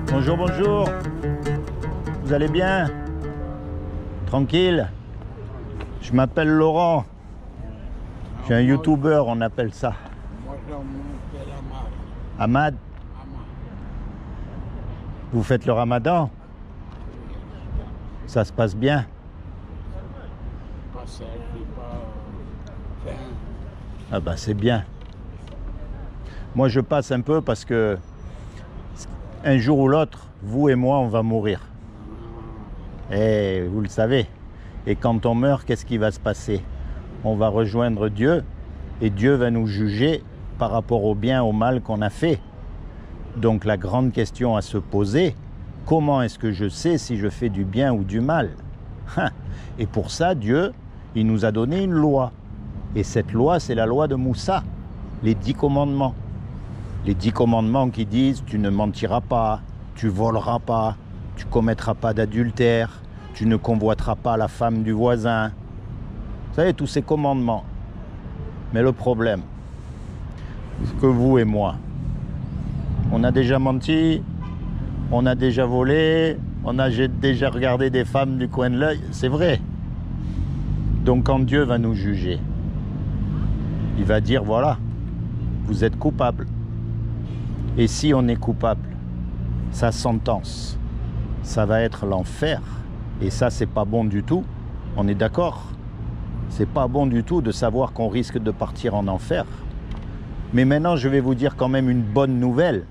Bonjour, bonjour. Vous allez bien? Tranquille? Je m'appelle Laurent. Je suis un youtubeur, on appelle ça. Moi, je m'appelle Ahmad? Vous faites le ramadan? Ça se passe bien? Ah bah c'est bien. Moi je passe un peu parce que un jour ou l'autre, vous et moi, on va mourir. Et vous le savez. Et quand on meurt, qu'est-ce qui va se passer? On va rejoindre Dieu et Dieu va nous juger par rapport au bien, au mal qu'on a fait. Donc la grande question à se poser, comment est-ce que je sais si je fais du bien ou du mal? Et pour ça, Dieu, il nous a donné une loi. Et cette loi, c'est la loi de Moussa, les 10 commandements. Les 10 commandements qui disent tu ne mentiras pas, tu voleras pas, tu commettras pas d'adultère, tu ne convoiteras pas la femme du voisin. Vous savez, tous ces commandements. Mais le problème, c'est que vous et moi, on a déjà menti, on a déjà volé, on a déjà regardé des femmes du coin de l'œil, c'est vrai. Donc quand Dieu va nous juger, il va dire voilà, vous êtes coupable. Et si on est coupable, sa sentence, ça va être l'enfer. Et ça, c'est pas bon du tout. On est d'accord? C'est pas bon du tout de savoir qu'on risque de partir en enfer. Mais maintenant, je vais vous dire quand même une bonne nouvelle.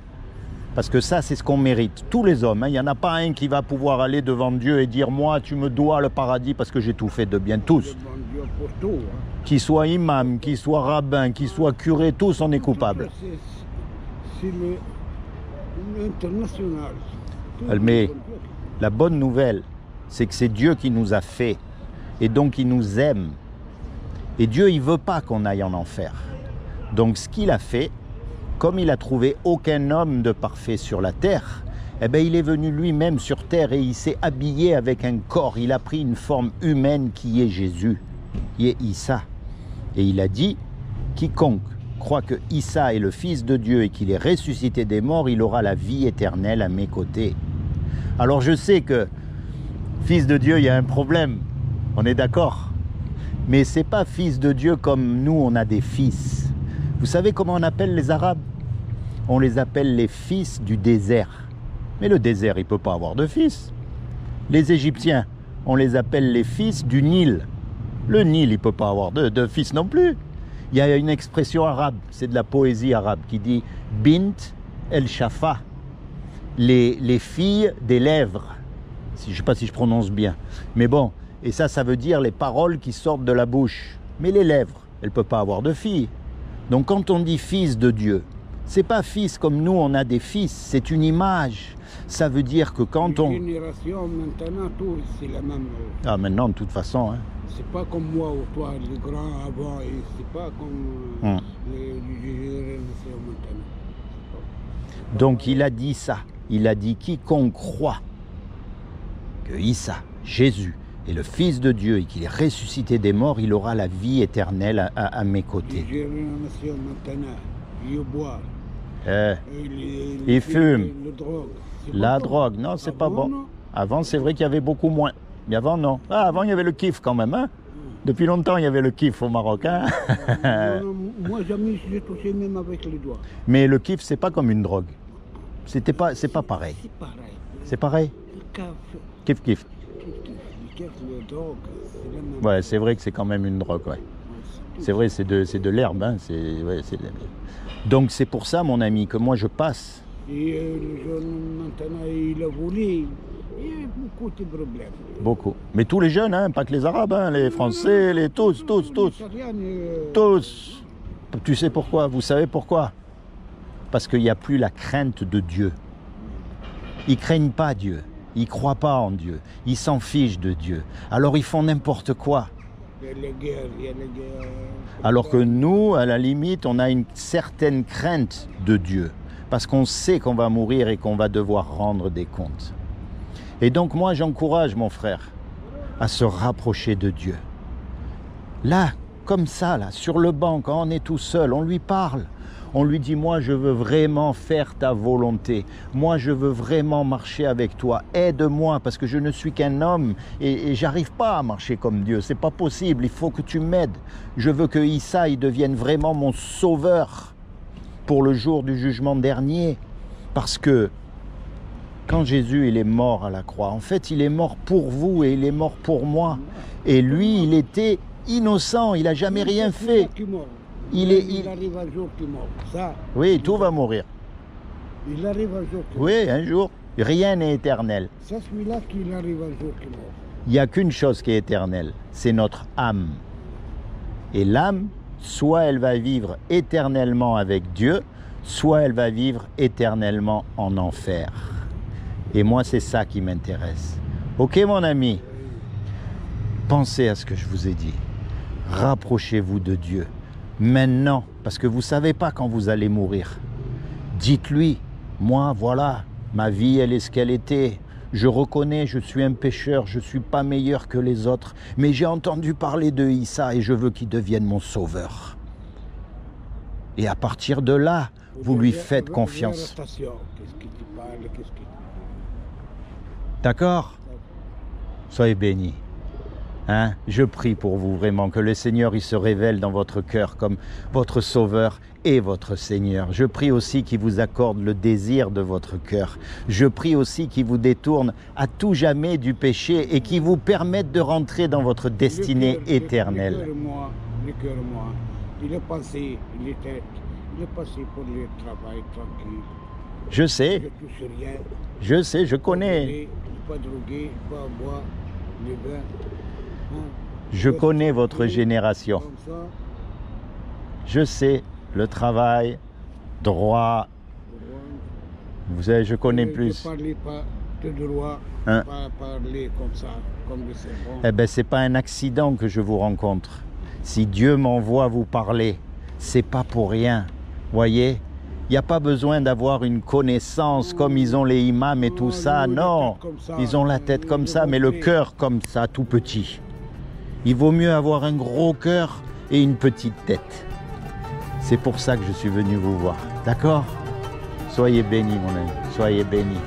Parce que ça, c'est ce qu'on mérite. Tous les hommes, hein, il n'y en a pas un qui va pouvoir aller devant Dieu et dire « Moi, tu me dois le paradis parce que j'ai tout fait de bien. » Tous. Qu'il soit imam, qu'il soit rabbin, qu'il soit curé, tous on est coupables. C'est l'international. Mais la bonne nouvelle, c'est que c'est Dieu qui nous a fait. Et donc il nous aime. Et Dieu, il ne veut pas qu'on aille en enfer. Donc ce qu'il a fait, comme il a trouvé aucun homme de parfait sur la terre, eh bien, il est venu lui-même sur terre et il s'est habillé avec un corps. Il a pris une forme humaine qui est Jésus, qui est Issa. Et il a dit, quiconque croit que Issa est le Fils de Dieu et qu'il est ressuscité des morts, il aura la vie éternelle à mes côtés. Alors je sais que Fils de Dieu, il y a un problème, on est d'accord. Mais c'est pas Fils de Dieu comme nous, on a des fils. Vous savez comment on appelle les Arabes? On les appelle les fils du désert. Mais le désert, il ne peut pas avoir de fils. Les Égyptiens, on les appelle les fils du Nil. Le Nil, il ne peut pas avoir de fils non plus. Il y a une expression arabe, c'est de la poésie arabe, qui dit « Bint el-Shafa », les filles des lèvres. Je ne sais pas si je prononce bien. Mais bon, et ça veut dire les paroles qui sortent de la bouche. Mais les lèvres, elles ne peuvent pas avoir de filles. Donc quand on dit fils de Dieu, c'est pas fils comme nous, on a des fils, c'est une image. Ça veut dire que quand on... Génération, maintenant, tout, c'est la même... Ah, maintenant, de toute façon... Hein. C'est pas comme moi ou toi, les grands avant, et c'est pas comme les générations maintenant. Donc il a dit ça. Il a dit quiconque croit que Issa, Jésus, est le Fils de Dieu et qu'il est ressuscité des morts, il aura la vie éternelle à mes côtés. Les générations maintenant, ils boivent. Ils fument. La bon. drogue, non, c'est pas bon. Non. Avant, c'est vrai qu'il y avait beaucoup moins. Mais avant, non. Ah, avant, il y avait le kiff quand même. Hein. Depuis longtemps, il y avait le kiff au Maroc. Hein. Non, moi, jamais je l'ai touché même avec les doigts. Mais le kiff, c'est pas comme une drogue. C'est pas pareil. C'est pareil. C'est pareil? Kiff, kiff. Le drogue, c'est la même. Ouais, c'est vrai que c'est quand même une drogue, ouais. C'est vrai, c'est de l'herbe. Hein. Donc c'est pour ça, mon ami, que moi je passe. Et les jeunes, maintenant, il a volé. Il y a beaucoup de problèmes. Beaucoup. Mais tous les jeunes, hein, pas que les Arabes, hein, les Français, les tous. Tous. Tu sais pourquoi? Vous savez pourquoi? Parce qu'il n'y a plus la crainte de Dieu. Ils ne craignent pas Dieu. Ils ne croient pas en Dieu. Ils s'en fichent de Dieu. Alors ils font n'importe quoi. Il y a la guerre. Alors que nous, à la limite, on a une certaine crainte de Dieu. parce qu'on sait qu'on va mourir et qu'on va devoir rendre des comptes. Et donc moi j'encourage mon frère à se rapprocher de Dieu. Là, comme ça, là, sur le banc, quand on est tout seul, on lui parle. On lui dit, moi je veux vraiment faire ta volonté. Moi je veux vraiment marcher avec toi. Aide-moi parce que je ne suis qu'un homme et j'arrive pas à marcher comme Dieu. C'est pas possible, il faut que tu m'aides. Je veux que Issa il devienne vraiment mon sauveur pour le jour du jugement dernier. Parce que quand Jésus il est mort à la croix, en fait il est mort pour vous et il est mort pour moi. Et lui il était innocent, il n'a jamais rien fait. Il arrive un jour qu'il meurt. Ça, oui, tout va mourir. Il arrive un jour qu'il meurt. Oui, un jour. Rien n'est éternel. C'est celui-là qu'il arrive un jour qu'il meurt. Il n'y a qu'une chose qui est éternelle, c'est notre âme. Et l'âme, soit elle va vivre éternellement avec Dieu, soit elle va vivre éternellement en enfer. Et moi, c'est ça qui m'intéresse. Ok, mon ami? Pensez à ce que je vous ai dit. Rapprochez-vous de Dieu. Maintenant, parce que vous ne savez pas quand vous allez mourir. Dites-lui, moi, voilà, ma vie, elle est ce qu'elle était. Je reconnais, je suis un pécheur, je ne suis pas meilleur que les autres. Mais j'ai entendu parler de Issa et je veux qu'il devienne mon sauveur. Et à partir de là, vous lui faites confiance. D'accord? Soyez bénis. Hein? Je prie pour vous vraiment, que le Seigneur il se révèle dans votre cœur comme votre Sauveur et votre Seigneur. Je prie aussi qu'il vous accorde le désir de votre cœur. Je prie aussi qu'il vous détourne à tout jamais du péché et qu'il vous permette de rentrer dans votre destinée éternelle. Le cœur, moi, il est passé, il est passé pour le travail tranquille. Je sais. Je touche rien. Je sais, je connais. Pas drogué, pas boire, le vin. Je connais votre génération. Je sais, le travail, droit. Vous savez, je connais plus. Ne parlez pas de droit, pas parler comme ça, comme le serpent. Eh bien, ce n'est pas un accident que je vous rencontre. Si Dieu m'envoie vous parler, c'est pas pour rien. Voyez, il n'y a pas besoin d'avoir une connaissance comme ils ont les imams et tout ça. Non, ils ont la tête comme ça, mais le cœur comme ça, tout petit. Il vaut mieux avoir un gros cœur et une petite tête. C'est pour ça que je suis venu vous voir. D'accord? Soyez bénis, mon ami. Soyez bénis.